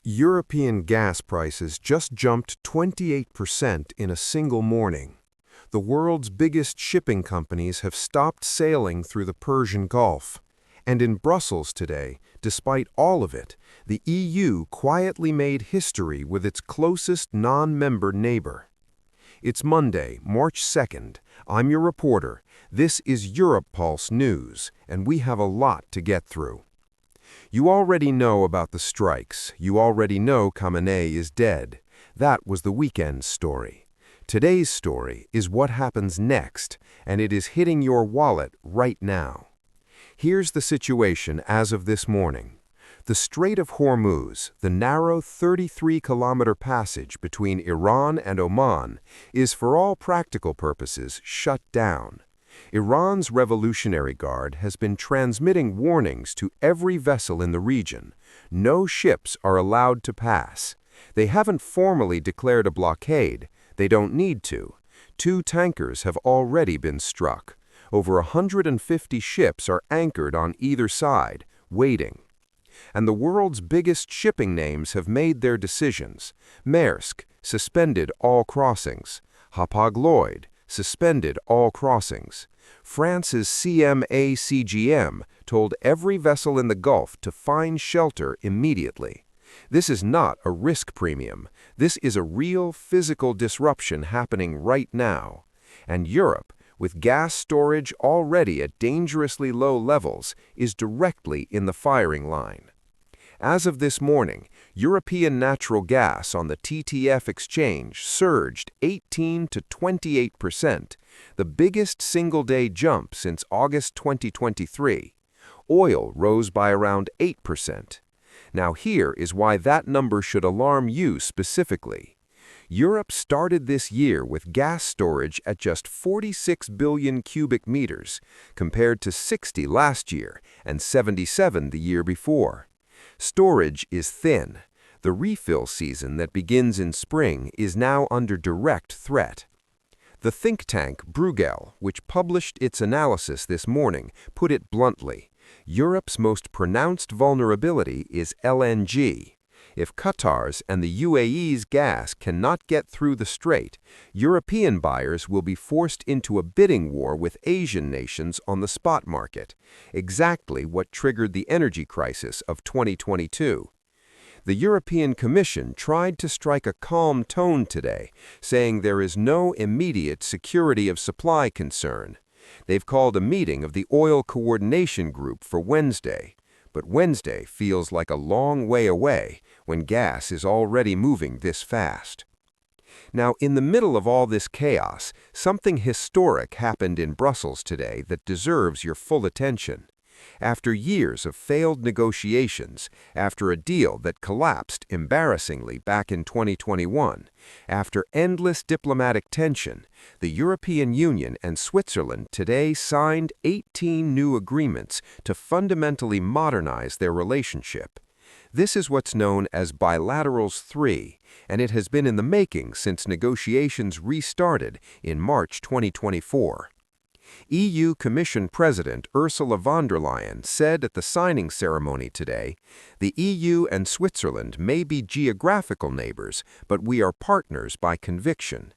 European gas prices just jumped 28% in a single morning. The world's biggest shipping companies have stopped sailing through the Persian Gulf. And in Brussels today, despite all of it, the EU quietly made history with its closest non-member neighbor. It's Monday, March 2nd. I'm your reporter. This is Europe Pulse News, and we have a lot to get through. You already know about the strikes. You already know Khamenei is dead. That was the weekend's story. Today's story is what happens next, and it is hitting your wallet right now. Here's the situation as of this morning. The Strait of HORMUZ, the narrow 33-kilometer passage between Iran and Oman, is for all practical purposes shut down. Iran's Revolutionary Guard has been transmitting warnings to every vessel in the region. No ships are allowed to pass. They haven't formally declared a blockade. They don't need to. 2 tankers have already been struck. Over 150 ships are anchored on either side, waiting. And the world's biggest shipping names have made their decisions. Maersk suspended all crossings. Hapag-Lloyd suspended all crossings. France's CMA CGM told every vessel in the Gulf to find shelter immediately. This is not a risk premium. This is a real physical disruption happening right now. And Europe, with gas storage already at dangerously low levels, is directly in the firing line. As of this morning, European natural gas on the TTF exchange surged 18 to 28%, the biggest single-day jump since August 2023. Oil rose by around 8%. Now here is why that number should alarm you specifically. Europe started this year with gas storage at just 46 billion cubic meters, compared to 60 last year and 77 the year before. Storage is thin. The refill season that begins in spring is now under direct threat. The think tank Bruegel, which published its analysis this morning, put it bluntly. Europe's most pronounced vulnerability is LNG. If Qatar's and the UAE's gas cannot get through the Strait, European buyers will be forced into a bidding war with Asian nations on the spot market, exactly what triggered the energy crisis of 2022. The European Commission tried to strike a calm tone today, saying there is no immediate security of supply concern. They've called a meeting of the Oil Coordination Group for Wednesday. But Wednesday feels like a long way away when gas is already moving this fast. Now, in the middle of all this chaos, something historic happened in Brussels today that deserves your full attention. After years of failed negotiations, after a deal that collapsed embarrassingly back in 2021, after endless diplomatic tension, the European Union and Switzerland today signed 18 new agreements to fundamentally modernize their relationship. This is what's known as Bilaterals III, and it has been in the making since negotiations restarted in March 2024. EU Commission President Ursula von der Leyen said at the signing ceremony today, "The EU and Switzerland may be geographical neighbors, but we are partners by conviction."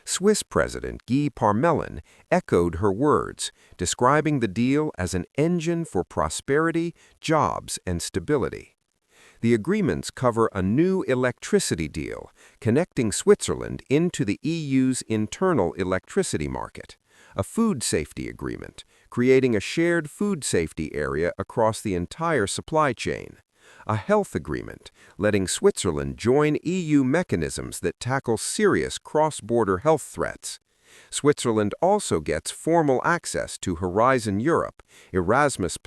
Swiss President Guy Parmelin echoed her words, describing the deal as an engine for prosperity, jobs, and stability. The agreements cover a new electricity deal, connecting Switzerland into the EU's internal electricity market. A food safety agreement, creating a shared food safety area across the entire supply chain. A health agreement, letting Switzerland join EU mechanisms that tackle serious cross-border health threats. Switzerland also gets formal access to Horizon Europe, Erasmus+,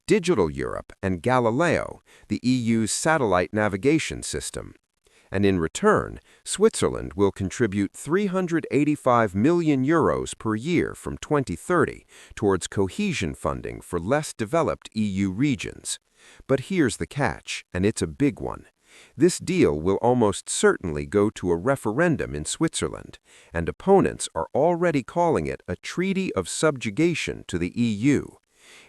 Digital Europe, and Galileo, the EU's satellite navigation system. And in return, Switzerland will contribute €385 million per year from 2030 towards cohesion funding for less developed EU regions. But here's the catch, and it's a big one. This deal will almost certainly go to a referendum in Switzerland, and opponents are already calling it a treaty of subjugation to the EU.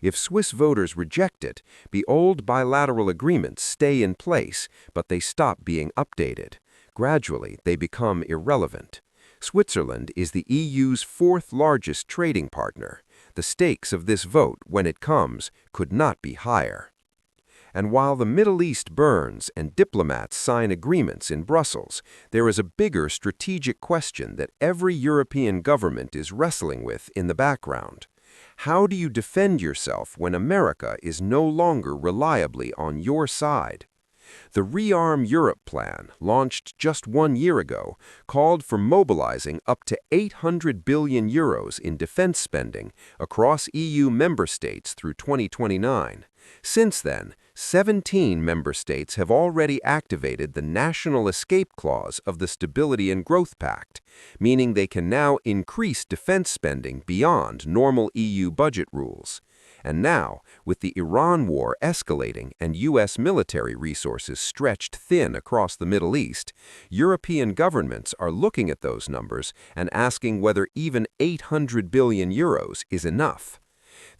If Swiss voters reject it, the old bilateral agreements stay in place, but they stop being updated. Gradually, they become irrelevant. Switzerland is the EU's fourth largest trading partner. The stakes of this vote, when it comes, could not be higher. And while the Middle East burns and diplomats sign agreements in Brussels, there is a bigger strategic question that every European government is wrestling with in the background. How do you defend yourself when America is no longer reliably on your side? The Rearm Europe plan, launched just 1 year ago, called for mobilizing up to €800 billion in defense spending across EU member states through 2029. Since then, 17 member states have already activated the National Escape Clause of the Stability and Growth Pact, meaning they can now increase defense spending beyond normal EU budget rules. And now, with the Iran war escalating and U.S. military resources stretched thin across the Middle East, European governments are looking at those numbers and asking whether even €800 billion is enough.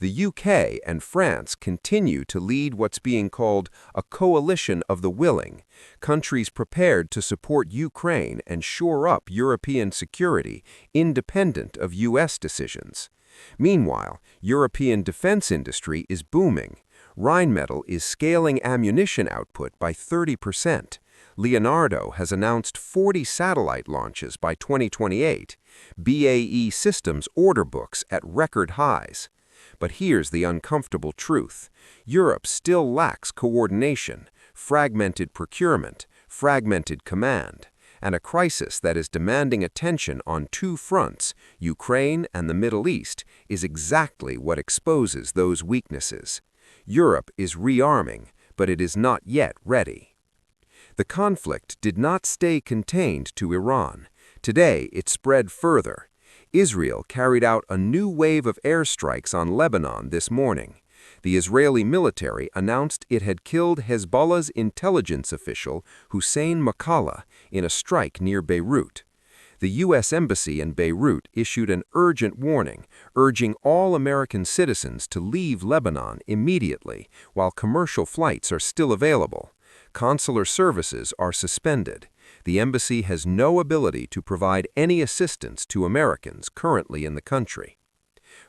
The UK and France continue to lead what's being called a coalition of the willing, countries prepared to support Ukraine and shore up European security, independent of U.S. decisions. Meanwhile, European defense industry is booming. Rheinmetall is scaling ammunition output by 30%. Leonardo has announced 40 satellite launches by 2028. BAE Systems order books at record highs. But here's the uncomfortable truth. Europe still lacks coordination, fragmented procurement, fragmented command, and a crisis that is demanding attention on two fronts, Ukraine and the Middle East, is exactly what exposes those weaknesses. Europe is rearming, but it is not yet ready. The conflict did not stay contained to Iran. Today, it spread further. Israel carried out a new wave of airstrikes on Lebanon this morning. The Israeli military announced it had killed Hezbollah's intelligence official Hussein Makalla in a strike near Beirut. The U.S. Embassy in Beirut issued an urgent warning, urging all American citizens to leave Lebanon immediately while commercial flights are still available. Consular services are suspended. The embassy has no ability to provide any assistance to Americans currently in the country.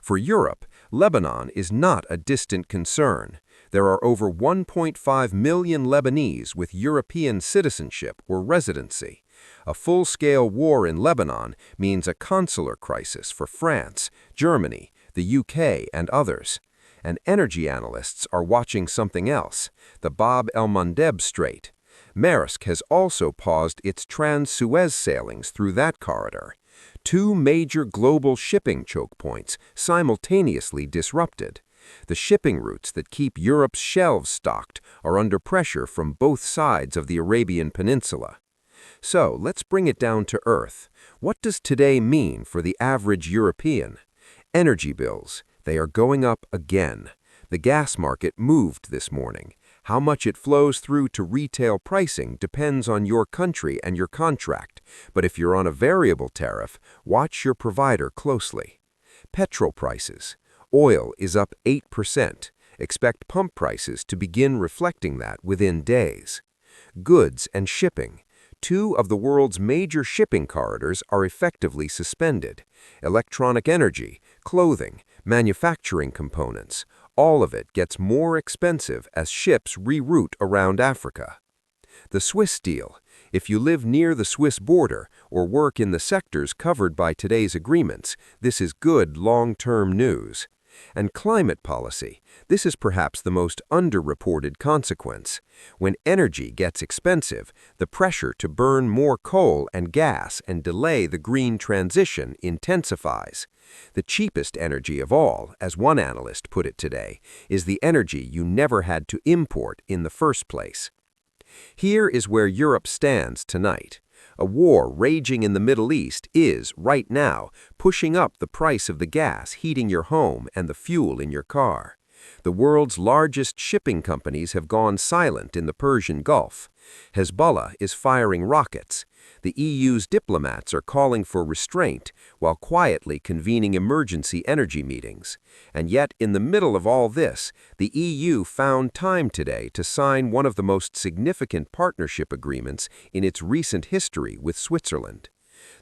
For Europe, Lebanon is not a distant concern. There are over 1.5 million Lebanese with European citizenship or residency. A full-scale war in Lebanon means a consular crisis for France, Germany, the UK, and others. And energy analysts are watching something else, the Bab el-Mandeb Strait. Maersk has also paused its trans-Suez sailings through that corridor. Two major global shipping choke points simultaneously disrupted. The shipping routes that keep Europe's shelves stocked are under pressure from both sides of the Arabian Peninsula. So let's bring it down to earth. What does today mean for the average European? Energy bills. They are going up again. The gas market moved this morning. How much it flows through to retail pricing depends on your country and your contract, but if you're on a variable tariff, watch your provider closely. Petrol prices. Oil is up 8%. Expect pump prices to begin reflecting that within days. Goods and shipping. Two of the world's major shipping corridors are effectively suspended. Electronic energy, clothing, manufacturing components, all of it gets more expensive as ships reroute around Africa. The Swiss deal. If you live near the Swiss border or work in the sectors covered by today's agreements, this is good long-term news. And climate policy. This is perhaps the most underreported consequence. When energy gets expensive, the pressure to burn more coal and gas and delay the green transition intensifies. The cheapest energy of all, as one analyst put it today, is the energy you never had to import in the first place. Here is where Europe stands tonight. A war raging in the Middle East is, right now, pushing up the price of the gas heating your home and the fuel in your car. The world's largest shipping companies have gone silent in the Persian Gulf. Hezbollah is firing rockets. The EU's diplomats are calling for restraint while quietly convening emergency energy meetings. And yet, in the middle of all this, the EU found time today to sign one of the most significant partnership agreements in its recent history with Switzerland.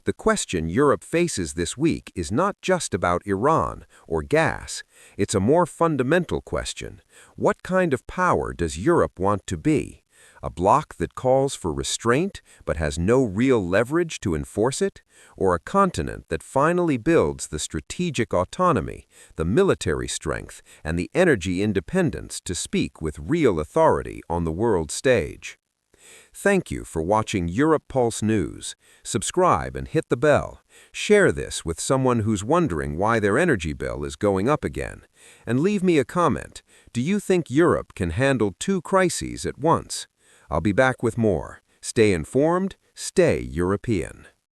The question Europe faces this week is not just about Iran or gas. It's a more fundamental question. What kind of power does Europe want to be? A bloc that calls for restraint but has no real leverage to enforce it? Or a continent that finally builds the strategic autonomy, the military strength, and the energy independence to speak with real authority on the world stage? Thank you for watching Europe Pulse News. Subscribe and hit the bell. Share this with someone who's wondering why their energy bill is going up again. And leave me a comment. Do you think Europe can handle two crises at once? I'll be back with more. Stay informed, stay European.